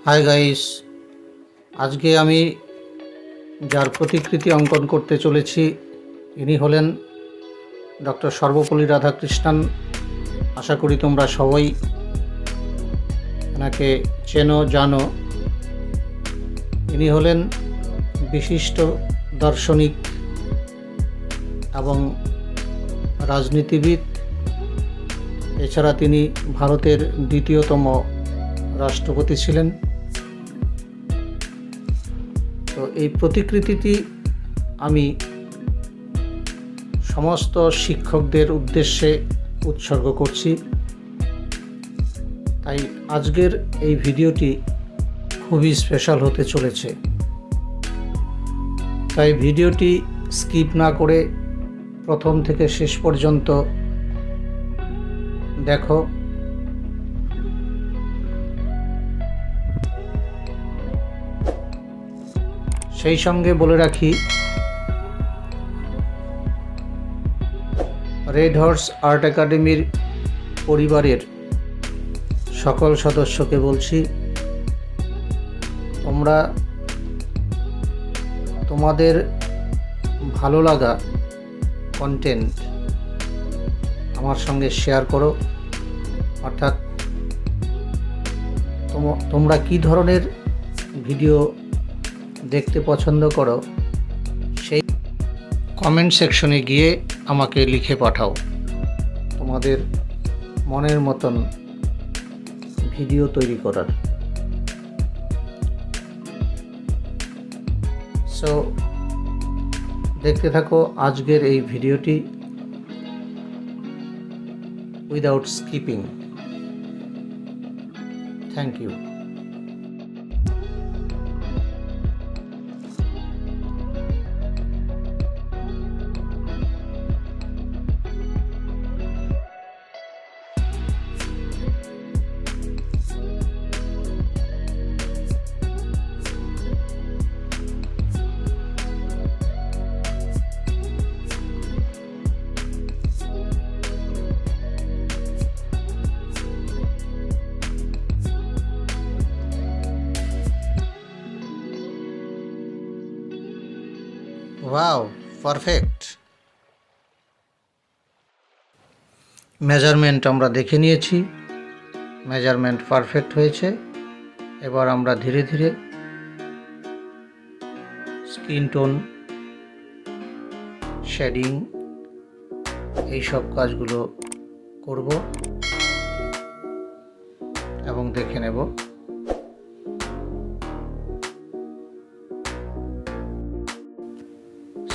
Hi guys, আজকে আমি যার প্রতিকৃতি অঙ্কন করতে চলেছি ইনি হলেন ডক্টর সর্বপল্লী রাধাকৃষ্ণন। আশা করি তোমরা সবাই এনাকে চেনো জানো। ইনি হলেন বিশিষ্ট দার্শনিক এবং রাজনীতিবিদ। এছাড়া তিনি ভারতের দ্বিতীয়তম রাষ্ট্রপতি ছিলেন। তো এই প্রতিকৃতিটি আমি সমস্ত শিক্ষকদের উদ্দেশ্যে উৎসর্গ করছি। তাই আজকের এই ভিডিওটি খুবই স্পেশাল হতে চলেছে। তাই ভিডিওটি স্কিপ না করে প্রথম থেকে শেষ পর্যন্ত দেখো। সেই সঙ্গে বলে রাখি, রেড হর্স আর্ট একাডেমির পরিবারের সকল সদস্যকে বলছি, তোমরা তোমাদের ভালো লাগা কন্টেন্ট আমার সঙ্গে শেয়ার করো। অর্থাৎ তোমরা কী ধরনের ভিডিও দেখতে পছন্দ করো সেই কমেন্ট সেকশনে গিয়ে আমাকে লিখে পাঠাও তোমাদের মনের মতন ভিডিও তৈরি করার। সো দেখতে থাকো আজকের এই ভিডিওটি without skipping. Thank you. Wow, perfect. Measurement আমরা দেখে নিয়েছি, মেজারমেন্ট পারফেক্ট হয়েছে। এবার আমরা ধীরে ধীরে স্কিন টোন, শেডিং এইসব কাজগুলো করব এবং দেখে নেব।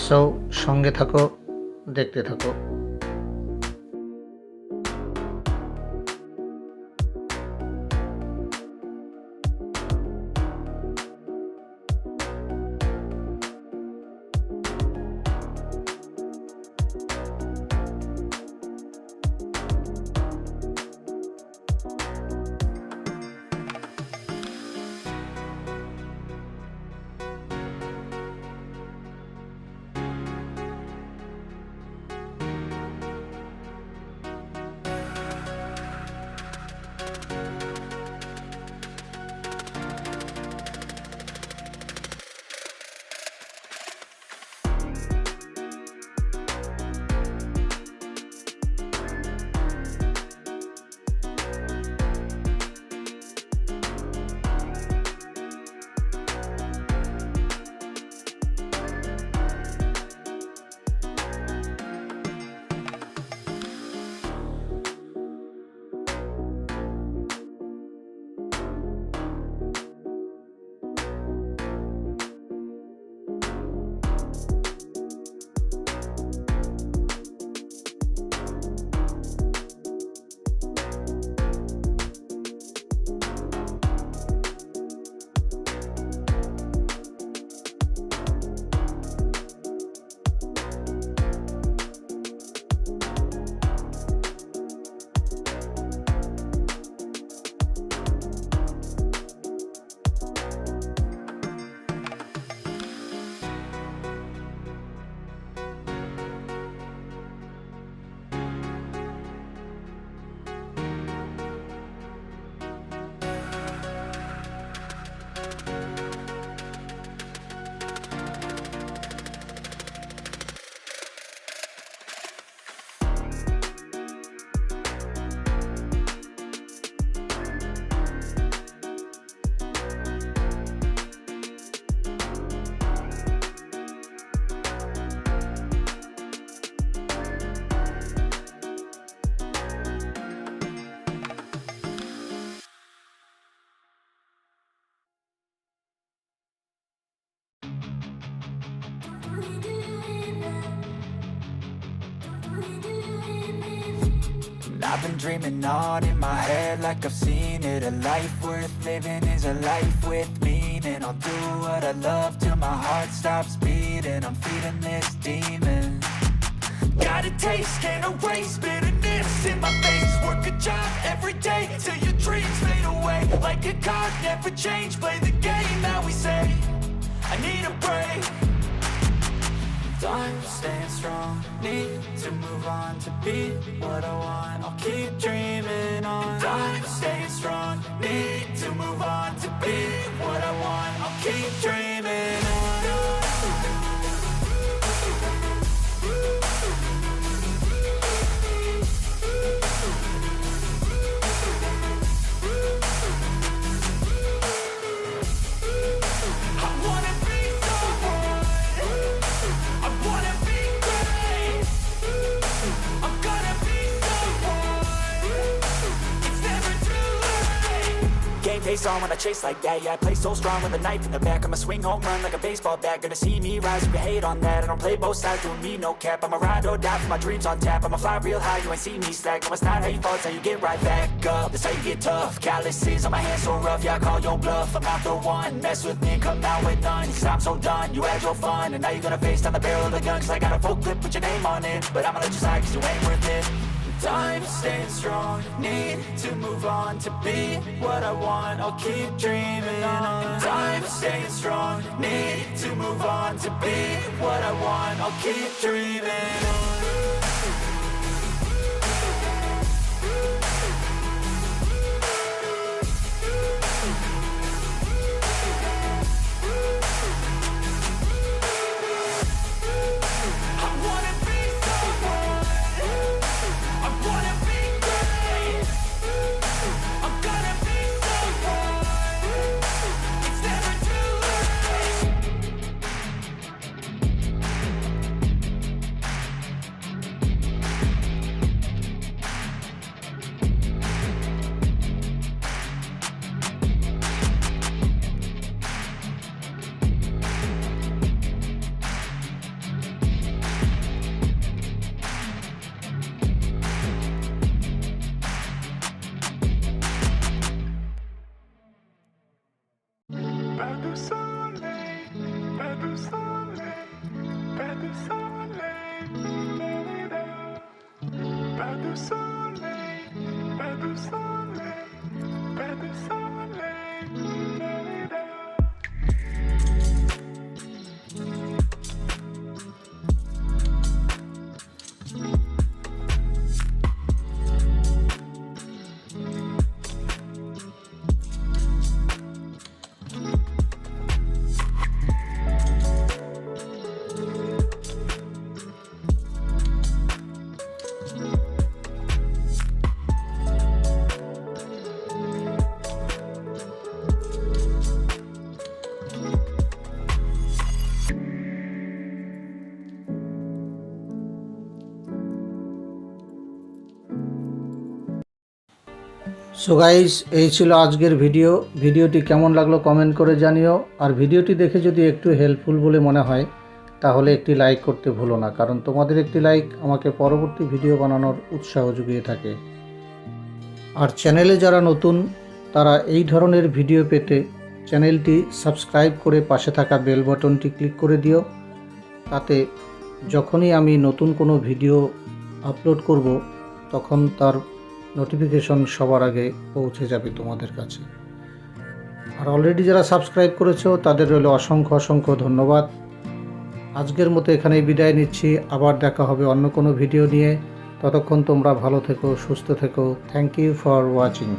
সো সঙ্গে থাকো, দেখতে থাকো। I've been dreaming on in my head like I've seen it. A life worth living is a life with meaning. I'll do what I love till my heart stops beating. I'm feeding this demon. Got a taste, can't erase bitterness in my face. Work a job every day till your dreams fade away. Like a card, never change, play the game that we say. I need a break. I'm staying strong, need to move on to be what I want. I'll keep dreaming on. I'm staying strong, need to move on to be what I want. I'll keep dreaming on. Face on when I chase like that, yeah, I play so strong with a knife in the back. I'ma swing home run like a baseball bat. Gonna see me rise, you can hate on that. I don't play both sides, doing me no cap. I'ma ride or die for my dreams on tap. I'ma fly real high, you ain't see me slack. No, it's not how you fall, it's how you get right back up. That's how you get tough. Calluses on my hands so rough, yeah, I call your bluff. I'm not the one, mess with me, come out with none. Cause I'm so done, you had your fun. And now you're gonna face down the barrel of the gun. Cause I got a full clip, put your name on it. But I'ma let you slide cause you ain't worth it. I'm staying strong, need to move on to be what I want. I'll keep dreaming on. I'm staying strong, need to move on to be what I want. I'll keep dreaming on. So guys, এই ছিল আজকের ভিডিওটি কেমন লাগলো comment করে জানিও। আর ভিডিওটি দেখে যদি একটু হেল্পফুল বলে মনে হয় তাহলে একটি লাইক করতে ভুলো না, কারণ তোমাদের একটি লাইক আমাকে পরবর্তী ভিডিও বানানোর উৎসাহ জুগিয়ে থাকে। আর চ্যানেলে যারা নতুন তারা এই ধরনের ভিডিও পেতে চ্যানেলটি সাবস্ক্রাইব করে পাশে থাকা বেল বাটনটি ক্লিক করে দিও। তাতে যখনই আমি নতুন কোনো ভিডিও আপলোড করব তখন তার নোটিফিকেশন সবার আগে পৌঁছে যাবে তোমাদের কাছে। আর অলরেডি যারা সাবস্ক্রাইব করেছো তাদের রইল অসংখ্য অসংখ্য ধন্যবাদ। আজকের মতো এখানেই বিদায় নিচ্ছি, আবার দেখা হবে অন্য কোনো ভিডিও নিয়ে। ততক্ষণ তোমরা ভালো থেকো, সুস্থ থেকো। Thank you for watching.